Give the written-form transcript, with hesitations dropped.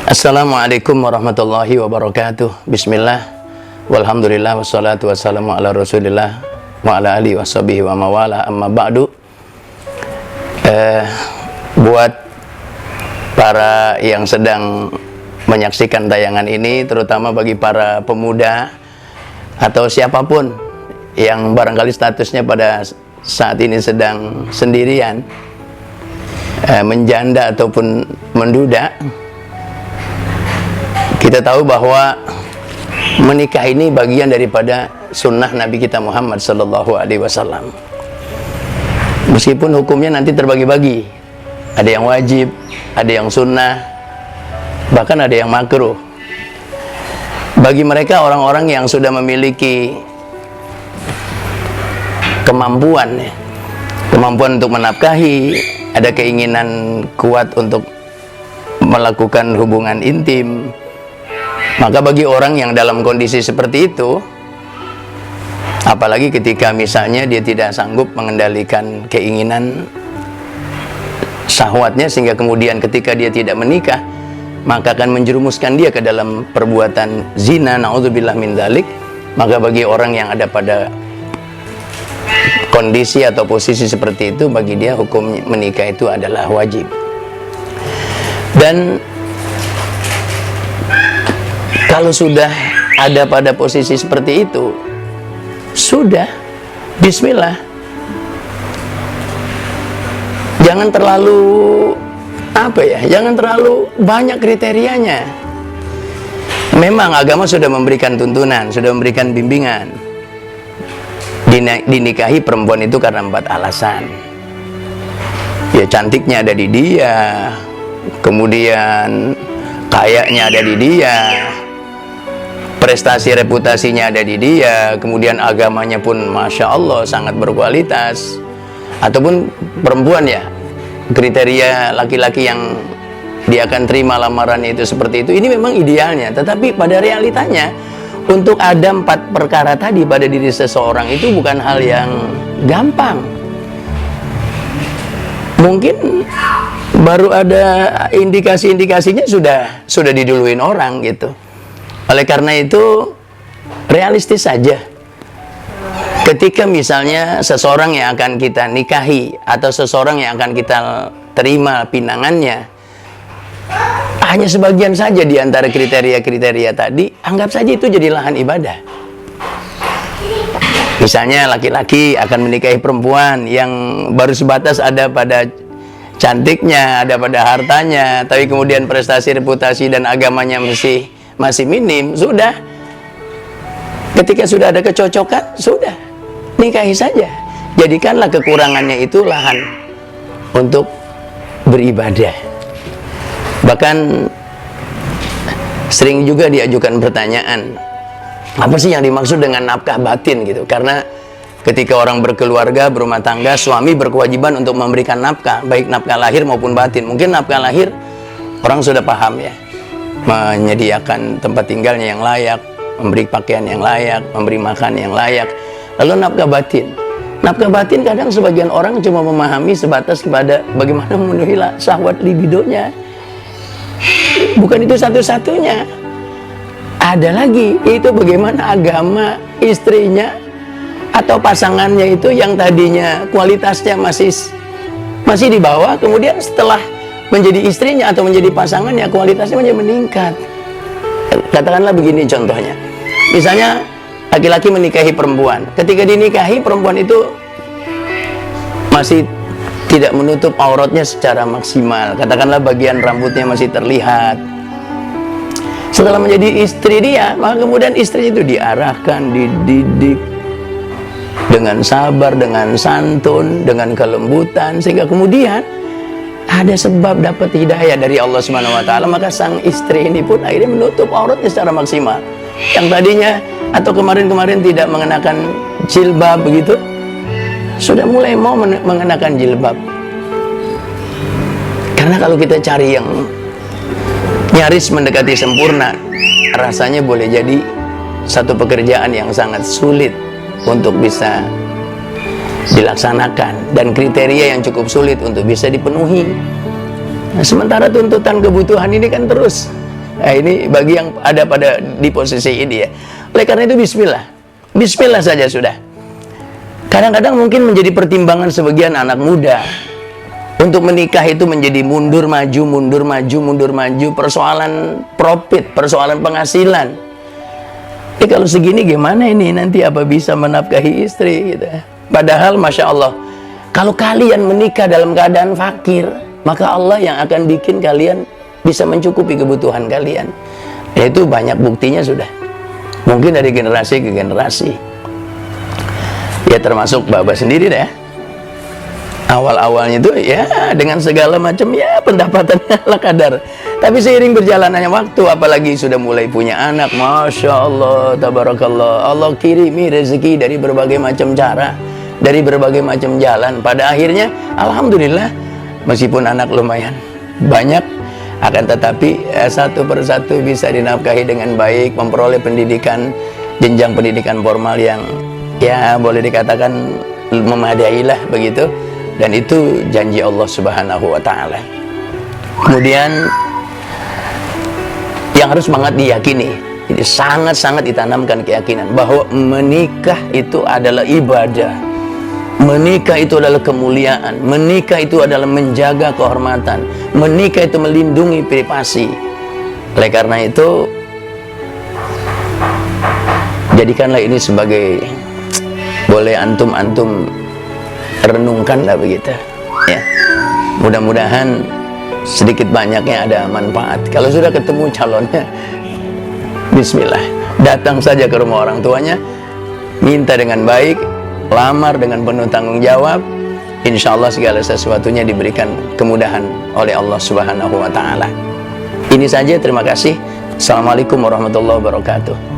Assalamualaikum warahmatullahi wabarakatuh. Bismillah, walhamdulillah, wassalatu wassalamu ala rasulillah wa ala alihi washabihi wa mawala, amma ba'du. Buat para yang sedang menyaksikan tayangan ini, terutama bagi para pemuda atau siapapun yang barangkali statusnya pada saat ini sedang sendirian, menjanda ataupun menduda, kita tahu bahwa menikah ini bagian daripada sunnah Nabi kita Muhammad Sallallahu Alaihi Wasallam. Meskipun hukumnya nanti terbagi-bagi, ada yang wajib, ada yang sunnah, bahkan ada yang makruh. Bagi mereka orang-orang yang sudah memiliki kemampuan untuk menafkahi, ada keinginan kuat untuk melakukan hubungan intim, maka bagi orang yang dalam kondisi seperti itu, apalagi ketika misalnya dia tidak sanggup mengendalikan keinginan syahwatnya, sehingga kemudian ketika dia tidak menikah, maka akan menjerumuskan dia ke dalam perbuatan zina, na'udzubillah min dzalik. Maka bagi orang yang ada pada kondisi atau posisi seperti itu, bagi dia hukum menikah itu adalah wajib. Dan kalau sudah ada pada posisi seperti itu, sudah, bismillah. Jangan terlalu jangan terlalu banyak kriterianya. Memang agama sudah memberikan tuntunan, sudah memberikan bimbingan. Dinikahi perempuan itu karena 4 alasan. Ya, cantiknya ada di dia, kemudian kayaknya ada di dia, prestasi reputasinya ada di dia, kemudian agamanya pun Masya Allah sangat berkualitas. Ataupun perempuan, ya, kriteria laki-laki yang dia akan terima lamarannya itu seperti itu. Ini memang idealnya, tetapi pada realitanya untuk ada 4 perkara tadi pada diri seseorang itu bukan hal yang gampang. Mungkin baru ada indikasi-indikasinya sudah diduluin orang gitu. Oleh karena itu, realistis saja. Ketika misalnya seseorang yang akan kita nikahi atau seseorang yang akan kita terima pinangannya hanya sebagian saja di antara kriteria-kriteria tadi, anggap saja itu jadi lahan ibadah. Misalnya laki-laki akan menikahi perempuan yang baru sebatas ada pada cantiknya, ada pada hartanya, tapi kemudian prestasi, reputasi, dan agamanya masih minim. Sudah, ketika sudah ada kecocokan, sudah, nikahi saja. Jadikanlah kekurangannya itu lahan untuk beribadah. Bahkan sering juga diajukan pertanyaan, apa sih yang dimaksud dengan nafkah batin gitu? Karena ketika orang berkeluarga, berumah tangga, suami berkewajiban untuk memberikan nafkah, baik nafkah lahir maupun batin. Mungkin nafkah lahir orang sudah paham, ya, menyediakan tempat tinggalnya yang layak, memberi pakaian yang layak, memberi makan yang layak. Lalu nafkah batin. Nafkah batin kadang sebagian orang cuma memahami sebatas kepada bagaimana memenuhi syahwat libidonya. Bukan itu satu-satunya. Ada lagi, itu bagaimana agama istrinya atau pasangannya itu yang tadinya kualitasnya masih di bawah, kemudian setelah menjadi istrinya atau menjadi pasangannya, kualitasnya menjadi meningkat. Katakanlah begini contohnya. Misalnya laki-laki menikahi perempuan. Ketika dinikahi, perempuan itu masih tidak menutup auratnya secara maksimal. Katakanlah bagian rambutnya masih terlihat. Setelah menjadi istri dia, maka kemudian istrinya itu diarahkan, dididik dengan sabar, dengan santun, dengan kelembutan, sehingga kemudian ada sebab dapat hidayah dari Allah Subhanahu wa taala, maka sang istri ini pun akhirnya menutup auratnya secara maksimal. Yang tadinya atau kemarin-kemarin tidak mengenakan jilbab begitu, sudah mulai mau mengenakan jilbab. Karena kalau kita cari yang nyaris mendekati sempurna, rasanya boleh jadi satu pekerjaan yang sangat sulit untuk bisa dilaksanakan, dan kriteria yang cukup sulit untuk bisa dipenuhi. Nah, sementara tuntutan kebutuhan ini kan terus Nah, ini bagi yang ada pada di posisi ini ya. Oleh karena itu bismillah. Bismillah saja sudah. Kadang-kadang mungkin menjadi pertimbangan sebagian anak muda untuk menikah itu menjadi mundur maju, mundur maju, mundur maju, persoalan profit, persoalan penghasilan. Kalau segini gimana ini nanti apa bisa menafkahi istri gitu. Padahal Masya Allah, kalau kalian menikah dalam keadaan fakir, maka Allah yang akan bikin kalian bisa mencukupi kebutuhan kalian. Itu banyak buktinya sudah. Mungkin dari generasi ke generasi. Ya termasuk Bapak sendiri deh. Awal-awalnya itu ya dengan segala macam ya pendapatannya ala kadar. Tapi seiring berjalannya waktu, apalagi sudah mulai punya anak, Masya Allah, Tabarakallah, Allah kirimi rezeki dari berbagai macam cara, dari berbagai macam jalan. Pada akhirnya Alhamdulillah, meskipun anak lumayan banyak, akan tetapi satu persatu bisa dinafkahi dengan baik, memperoleh pendidikan, jenjang pendidikan formal yang ya boleh dikatakan memadai lah begitu. Dan itu janji Allah Subhanahu wa Ta'ala. Kemudian yang harus banget diyakini, jadi sangat-sangat ditanamkan keyakinan bahwa menikah itu adalah ibadah, menikah itu adalah kemuliaan, menikah itu adalah menjaga kehormatan, menikah itu melindungi privasi. Oleh karena itu, jadikanlah ini sebagai, boleh antum renungkanlah begitu ya. Mudah-mudahan sedikit banyaknya ada manfaat. Kalau sudah ketemu calonnya, bismillah, datang saja ke rumah orang tuanya, minta dengan baik, lamar dengan penuh tanggung jawab. Insya Allah segala sesuatunya diberikan kemudahan oleh Allah Subhanahu wa Ta'ala. Ini saja, terima kasih. Assalamualaikum warahmatullahi wabarakatuh.